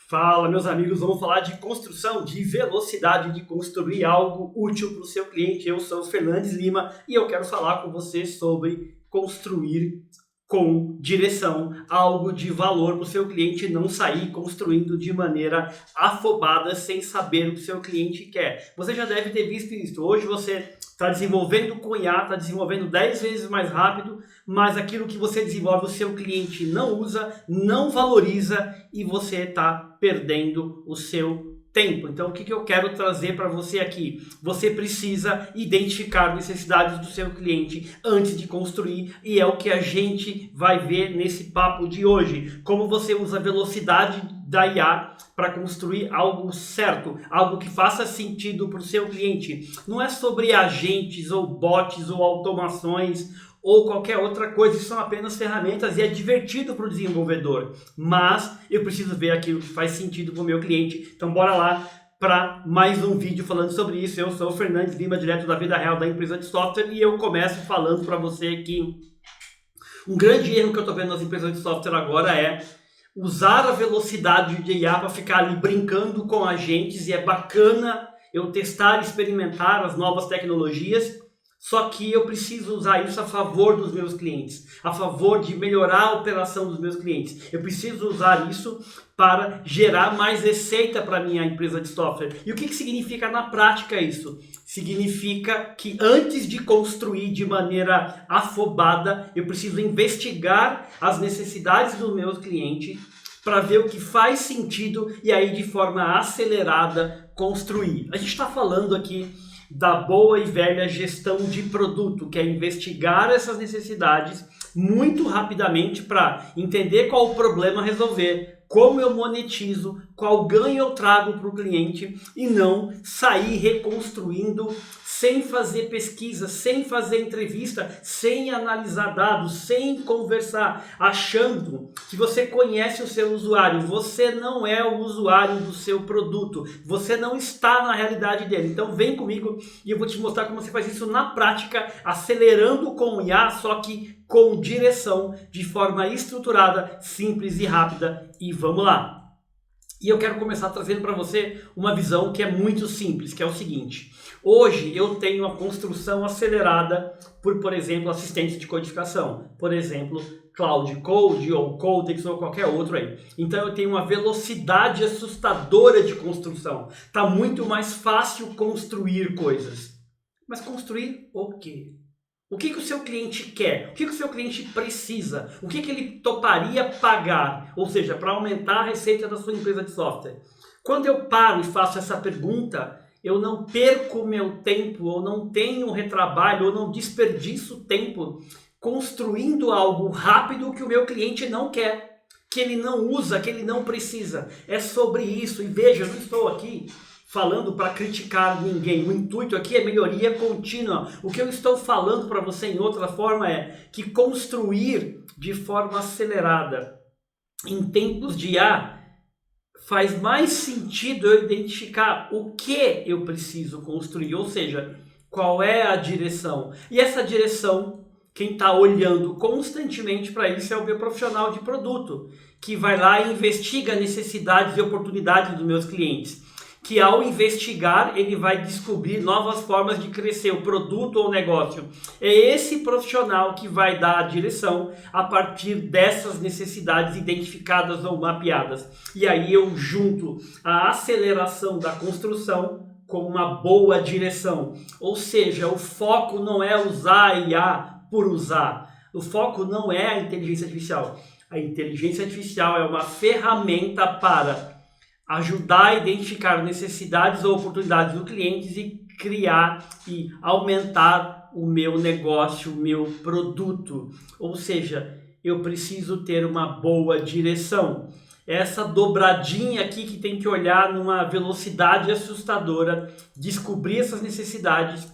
Fala, meus amigos, vamos falar de construção, de velocidade de construir algo útil para o seu cliente. Eu sou o Fernandes Lima e eu quero falar com você sobre construir com direção, algo de valor para o seu cliente, não sair construindo de maneira afobada sem saber o que o seu cliente quer. Você já deve ter visto isso. Hoje você está desenvolvendo com IA, está desenvolvendo 10 vezes mais rápido, mas aquilo que você desenvolve o seu cliente não usa, não valoriza e você está perdendo o seu tempo. Então, o que eu quero trazer para você aqui? Você precisa identificar necessidades do seu cliente antes de construir, e é o que a gente vai ver nesse papo de hoje. Como você usa a velocidade da IA para construir algo certo, algo que faça sentido para o seu cliente. Não é sobre agentes ou bots ou automações ou qualquer outra coisa, isso são apenas ferramentas e é divertido para o desenvolvedor, mas eu preciso ver aquilo que faz sentido para o meu cliente. Então bora lá para mais um vídeo falando sobre isso. Eu sou o Fernandes Lima, direto da vida real da empresa de software, e eu começo falando para você que um grande erro que eu estou vendo nas empresas de software agora é usar a velocidade de IA para ficar ali brincando com agentes, e é bacana eu testar e experimentar as novas tecnologias. Só que eu preciso usar isso a favor dos meus clientes, a favor de melhorar a operação dos meus clientes. Eu preciso usar isso para gerar mais receita para a minha empresa de software. E o que significa na prática isso? Significa que antes de construir de maneira afobada, eu preciso investigar as necessidades do meu cliente para ver o que faz sentido e aí de forma acelerada construir. A gente está falando aqui da boa e velha gestão de produto, que é investigar essas necessidades muito rapidamente para entender qual o problema a resolver, como eu monetizo, qual ganho eu trago para o cliente, e não sair reconstruindo sem fazer pesquisa, sem fazer entrevista, sem analisar dados, sem conversar, achando que você conhece o seu usuário. Você não é o usuário do seu produto, você não está na realidade dele. Então vem comigo e eu vou te mostrar como você faz isso na prática, acelerando com o IA, só que com direção, de forma estruturada, simples e rápida. E vamos lá! E eu quero começar trazendo para você uma visão que é muito simples, que é o seguinte. Hoje eu tenho a construção acelerada por exemplo, assistentes de codificação. Por exemplo, Cloud Code ou Codex ou qualquer outro aí. Então eu tenho uma velocidade assustadora de construção. Está muito mais fácil construir coisas. Mas construir o quê? O que o seu cliente quer? O que o seu cliente precisa? O que ele toparia pagar? Ou seja, para aumentar a receita da sua empresa de software. Quando eu paro e faço essa pergunta, eu não perco meu tempo, ou não tenho retrabalho, ou não desperdiço tempo construindo algo rápido que o meu cliente não quer, que ele não usa, que ele não precisa. É sobre isso. E veja, eu não estou aqui falando para criticar ninguém. O intuito aqui é melhoria contínua. O que eu estou falando para você em outra forma é que construir de forma acelerada em tempos de IA faz mais sentido eu identificar o que eu preciso construir, ou seja, qual é a direção. E essa direção, quem está olhando constantemente para isso é o meu profissional de produto, que vai lá e investiga necessidades e oportunidades dos meus clientes. Que ao investigar, ele vai descobrir novas formas de crescer o produto ou o negócio. É esse profissional que vai dar a direção a partir dessas necessidades identificadas ou mapeadas. E aí eu junto a aceleração da construção com uma boa direção. Ou seja, o foco não é usar a IA por usar. O foco não é a inteligência artificial. A inteligência artificial é uma ferramenta para ajudar a identificar necessidades ou oportunidades do cliente e criar e aumentar o meu negócio, o meu produto. Ou seja, eu preciso ter uma boa direção. Essa dobradinha aqui que tem que olhar numa velocidade assustadora, descobrir essas necessidades,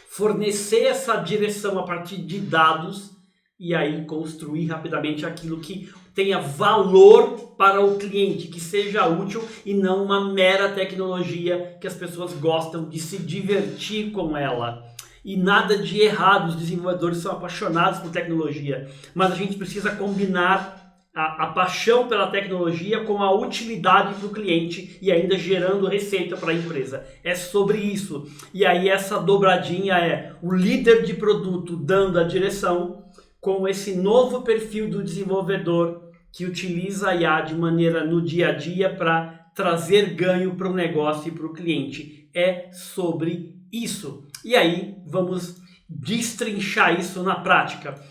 fornecer essa direção a partir de dados e aí construir rapidamente aquilo que tenha valor para o cliente, que seja útil e não uma mera tecnologia que as pessoas gostam de se divertir com ela. E nada de errado, os desenvolvedores são apaixonados por tecnologia, mas a gente precisa combinar a paixão pela tecnologia com a utilidade para o cliente e ainda gerando receita para a empresa. É sobre isso. E aí essa dobradinha é o líder de produto dando a direção com esse novo perfil do desenvolvedor que utiliza a IA de maneira no dia a dia para trazer ganho para o negócio e para o cliente. É sobre isso. E aí vamos destrinchar isso na prática.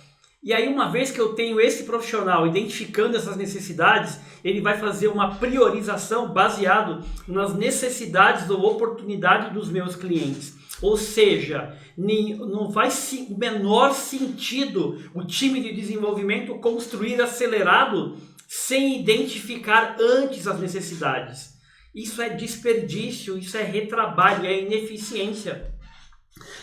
E aí, uma vez que eu tenho esse profissional identificando essas necessidades, ele vai fazer uma priorização baseado nas necessidades ou oportunidades dos meus clientes. Ou seja, não faz o menor sentido o time de desenvolvimento construir acelerado sem identificar antes as necessidades. Isso é desperdício, isso é retrabalho, é ineficiência.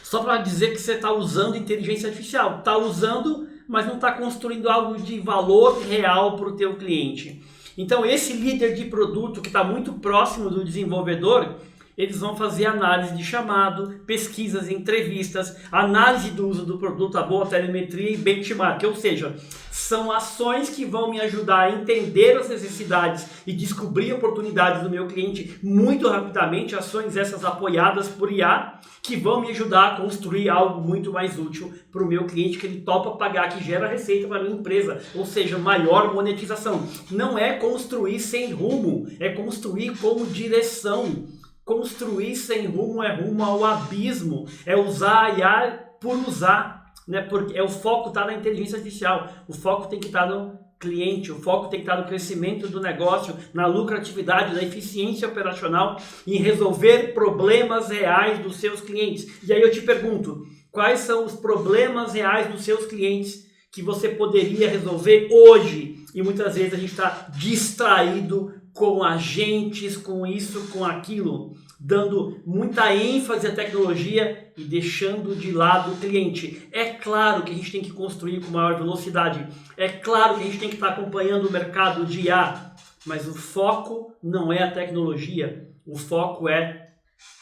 Só para dizer que você está usando inteligência artificial, está usando, mas não está construindo algo de valor real para o teu cliente. Então esse líder de produto que está muito próximo do desenvolvedor, eles vão fazer análise de chamado, pesquisas, entrevistas, análise do uso do produto, a boa telemetria e benchmark, ou seja, são ações que vão me ajudar a entender as necessidades e descobrir oportunidades do meu cliente muito rapidamente, ações essas apoiadas por IA, que vão me ajudar a construir algo muito mais útil para o meu cliente, que ele topa pagar, que gera receita para a minha empresa, ou seja, maior monetização. Não é construir sem rumo, é construir com direção. Construir sem rumo é rumo ao abismo, é usar a IA por usar, né? Porque o foco está na inteligência artificial, o foco tem que estar no cliente, o foco tem que estar no crescimento do negócio, na lucratividade, na eficiência operacional, em resolver problemas reais dos seus clientes. E aí eu te pergunto, quais são os problemas reais dos seus clientes que você poderia resolver hoje? E muitas vezes a gente está distraído com agentes, com isso, com aquilo, dando muita ênfase à tecnologia e deixando de lado o cliente. É claro que a gente tem que construir com maior velocidade, é claro que a gente tem que estar acompanhando o mercado de IA, mas o foco não é a tecnologia, o foco é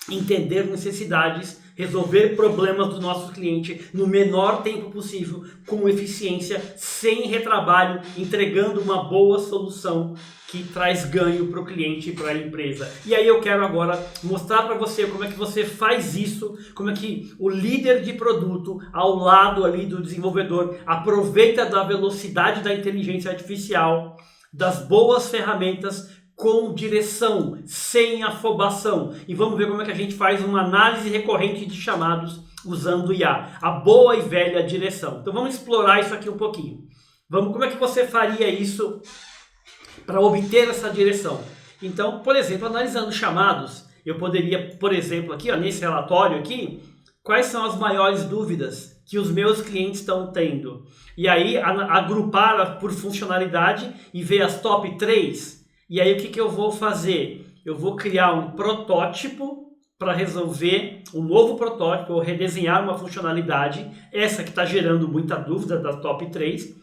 entender necessidades, resolver problemas do nosso cliente no menor tempo possível, com eficiência, sem retrabalho, entregando uma boa solução que traz ganho para o cliente e para a empresa. E aí eu quero agora mostrar para você como é que você faz isso, como é que o líder de produto, ao lado ali do desenvolvedor, aproveita da velocidade da inteligência artificial, das boas ferramentas, com direção, sem afobação. E vamos ver como é que a gente faz uma análise recorrente de chamados usando IA. A boa e velha direção. Então vamos explorar isso aqui um pouquinho. Como é que você faria isso para obter essa direção? Então, por exemplo, analisando chamados, eu poderia, por exemplo, aqui, ó, nesse relatório aqui, quais são as maiores dúvidas que os meus clientes estão tendo? E aí agrupar por funcionalidade e ver as top 3. E aí o que eu vou fazer? Eu vou criar um protótipo para resolver um novo protótipo, ou redesenhar uma funcionalidade, essa que está gerando muita dúvida das top 3,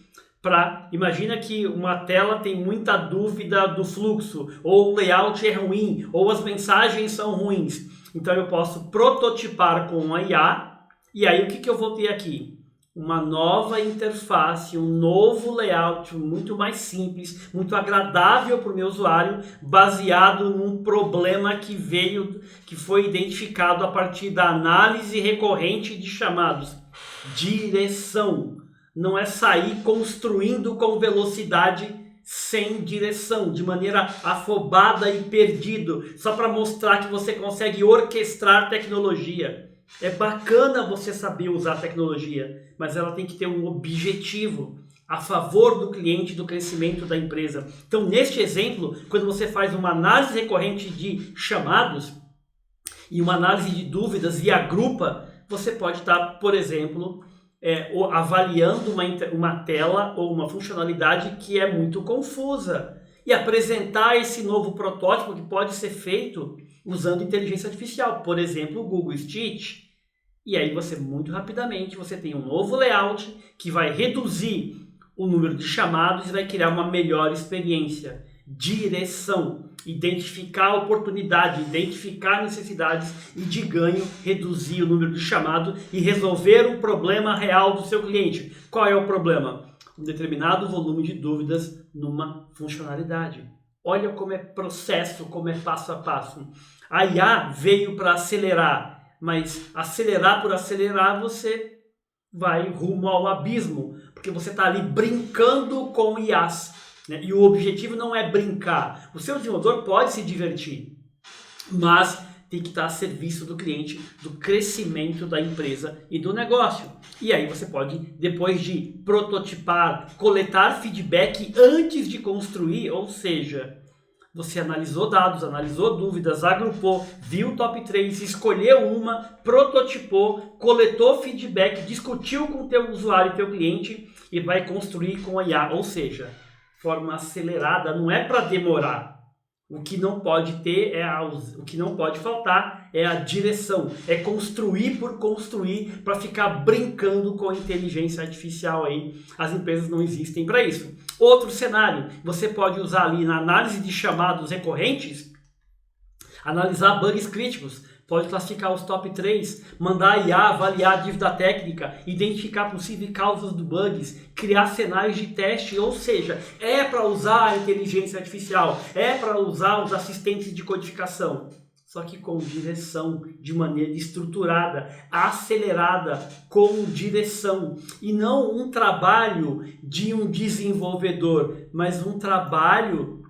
imagina que uma tela tem muita dúvida do fluxo, ou o layout é ruim, ou as mensagens são ruins. Então eu posso prototipar com a IA, e aí o que eu vou ter aqui? Uma nova interface, um novo layout muito mais simples, muito agradável para o meu usuário, baseado num problema que foi identificado a partir da análise recorrente de chamados. Direção. Não é sair construindo com velocidade sem direção, de maneira afobada e perdido, só para mostrar que você consegue orquestrar tecnologia. É bacana você saber usar a tecnologia, mas ela tem que ter um objetivo a favor do cliente e do crescimento da empresa. Então, neste exemplo, quando você faz uma análise recorrente de chamados e uma análise de dúvidas e agrupa, você pode estar, por exemplo, avaliando uma tela ou uma funcionalidade que é muito confusa e apresentar esse novo protótipo que pode ser feito usando inteligência artificial, por exemplo, o Google Stitch. E aí você, muito rapidamente, você tem um novo layout que vai reduzir o número de chamados e vai criar uma melhor experiência. Direção, identificar a oportunidade, identificar necessidades e de ganho, reduzir o número de chamados e resolver um problema real do seu cliente. Qual é o problema? Um determinado volume de dúvidas numa funcionalidade. Olha como é processo, como é passo a passo. A IA veio para acelerar, mas acelerar por acelerar você vai rumo ao abismo, porque você está ali brincando com IAs, né? E o objetivo não é brincar. O seu desenvolvedor pode se divertir, mas tem que estar a serviço do cliente, do crescimento da empresa e do negócio. E aí você pode, depois de prototipar, coletar feedback antes de construir, ou seja, você analisou dados, analisou dúvidas, agrupou, viu o top 3, escolheu uma, prototipou, coletou feedback, discutiu com o teu usuário e teu cliente e vai construir com a IA. Ou seja, forma acelerada, não é para demorar. O que não pode ter o que não pode faltar é a direção, é construir por construir para ficar brincando com a inteligência artificial aí. As empresas não existem para isso. Outro cenário, você pode usar ali na análise de chamados recorrentes, analisar bugs críticos, pode classificar os top 3, mandar a IA avaliar a dívida técnica, identificar possíveis causas do bugs, criar cenários de teste, ou seja, é para usar a inteligência artificial, é para usar os assistentes de codificação, só que com direção, de maneira estruturada, acelerada, com direção, e não um trabalho de um desenvolvedor, mas um trabalho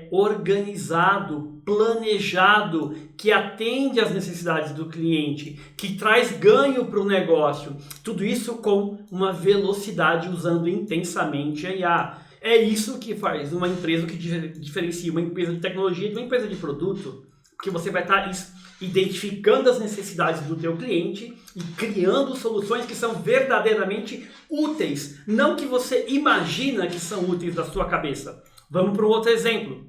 organizado, planejado, que atende às necessidades do cliente, que traz ganho para o negócio. Tudo isso com uma velocidade, usando intensamente a IA. É isso que faz uma empresa, que diferencia uma empresa de tecnologia de uma empresa de produto, porque você vai estar identificando as necessidades do teu cliente e criando soluções que são verdadeiramente úteis, não que você imagina que são úteis da sua cabeça. Vamos para um outro exemplo.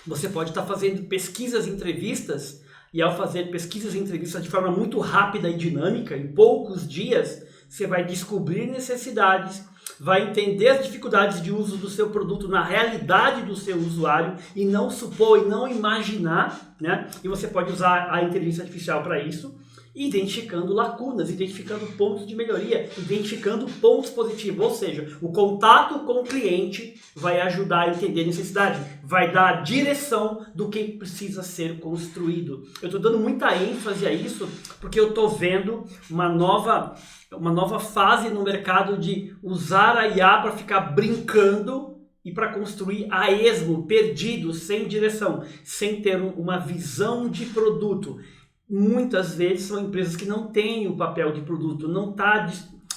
Você pode estar fazendo pesquisas e entrevistas, e ao fazer pesquisas e entrevistas de forma muito rápida e dinâmica, em poucos dias, você vai descobrir necessidades, vai entender as dificuldades de uso do seu produto na realidade do seu usuário e não supor e não imaginar, né? E você pode usar a inteligência artificial para isso, identificando lacunas, identificando pontos de melhoria, identificando pontos positivos, ou seja, o contato com o cliente vai ajudar a entender a necessidade, vai dar a direção do que precisa ser construído. Eu estou dando muita ênfase a isso porque eu estou vendo uma nova fase no mercado de usar a IA para ficar brincando e para construir a esmo, perdido, sem direção, sem ter uma visão de produto. Muitas vezes são empresas que não têm o papel de produto, não está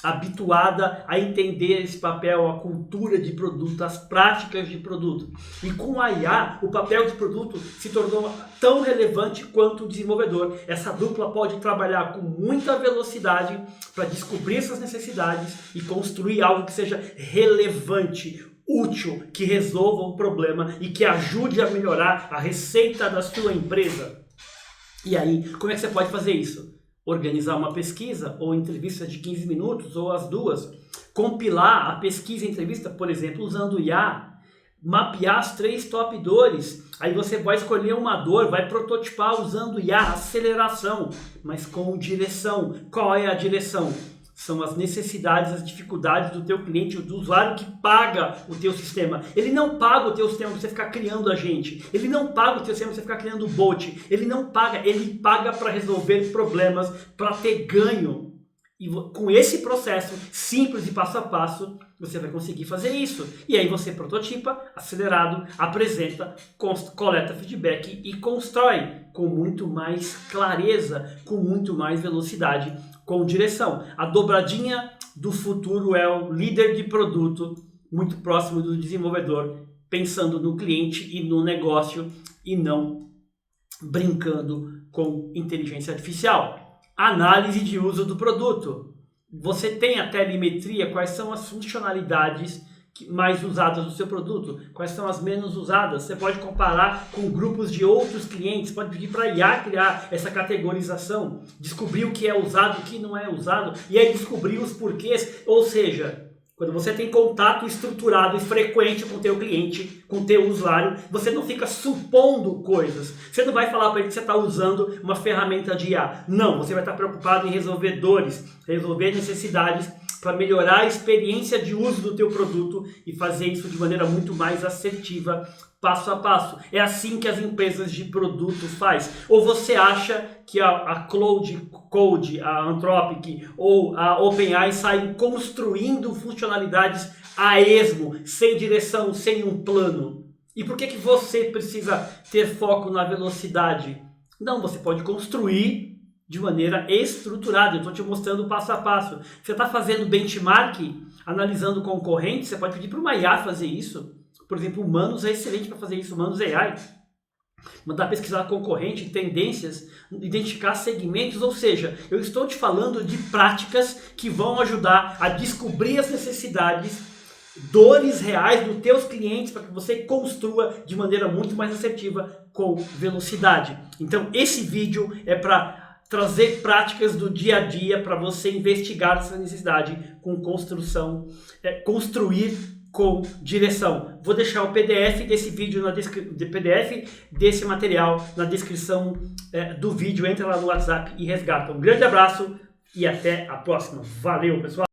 habituada a entender esse papel, a cultura de produto, as práticas de produto. E com a IA, o papel de produto se tornou tão relevante quanto o desenvolvedor. Essa dupla pode trabalhar com muita velocidade para descobrir essas necessidades e construir algo que seja relevante, útil, que resolva o problema e que ajude a melhorar a receita da sua empresa. E aí, como é que você pode fazer isso? Organizar uma pesquisa ou entrevista de 15 minutos ou as duas. Compilar a pesquisa e entrevista, por exemplo, usando o IA. Mapear as 3 top dores. Aí você vai escolher uma dor, vai prototipar usando o IA, aceleração, mas com direção. Qual é a direção? São as necessidades, as dificuldades do teu cliente, do usuário que paga o teu sistema. Ele não paga o teu sistema para você ficar criando agente. Ele não paga o teu sistema para você ficar criando bot. Ele não paga, ele paga para resolver problemas, para ter ganho. E com esse processo simples e passo a passo, você vai conseguir fazer isso. E aí você prototipa, acelerado, apresenta, coleta feedback e constrói com muito mais clareza, com muito mais velocidade, com direção. A dobradinha do futuro é o líder de produto, muito próximo do desenvolvedor, pensando no cliente e no negócio e não brincando com inteligência artificial. Análise de uso do produto. Você tem a telemetria, quais são as funcionalidades mais usadas do seu produto, quais são as menos usadas. Você pode comparar com grupos de outros clientes, pode pedir para a IA criar essa categorização, descobrir o que é usado, o que não é usado, e aí descobrir os porquês. Ou seja, quando você tem contato estruturado e frequente com o teu cliente, com o teu usuário, você não fica supondo coisas. Você não vai falar para ele que você está usando uma ferramenta de IA. Não, você vai estar preocupado em resolver dores, resolver necessidades para melhorar a experiência de uso do teu produto e fazer isso de maneira muito mais assertiva, passo a passo. É assim que as empresas de produto faz. Ou você acha que a Cloud Code, a Anthropic ou a OpenAI saem construindo funcionalidades a esmo, sem direção, sem um plano? E por que você precisa ter foco na velocidade? Não, você pode construir de maneira estruturada. Eu estou te mostrando passo a passo. Você está fazendo benchmark, analisando concorrentes, você pode pedir para uma IA fazer isso. Por exemplo, o Manus é excelente para fazer isso, o Manus AI. Mandar pesquisar concorrente, tendências, identificar segmentos, ou seja, eu estou te falando de práticas que vão ajudar a descobrir as necessidades, dores reais dos teus clientes para que você construa de maneira muito mais assertiva com velocidade. Então, esse vídeo é para trazer práticas do dia a dia para você investigar essa necessidade com construção, construir com direção. Vou deixar o PDF desse vídeo, PDF desse material na descrição do vídeo. Entra lá no WhatsApp e resgata. Um grande abraço e até a próxima. Valeu, pessoal!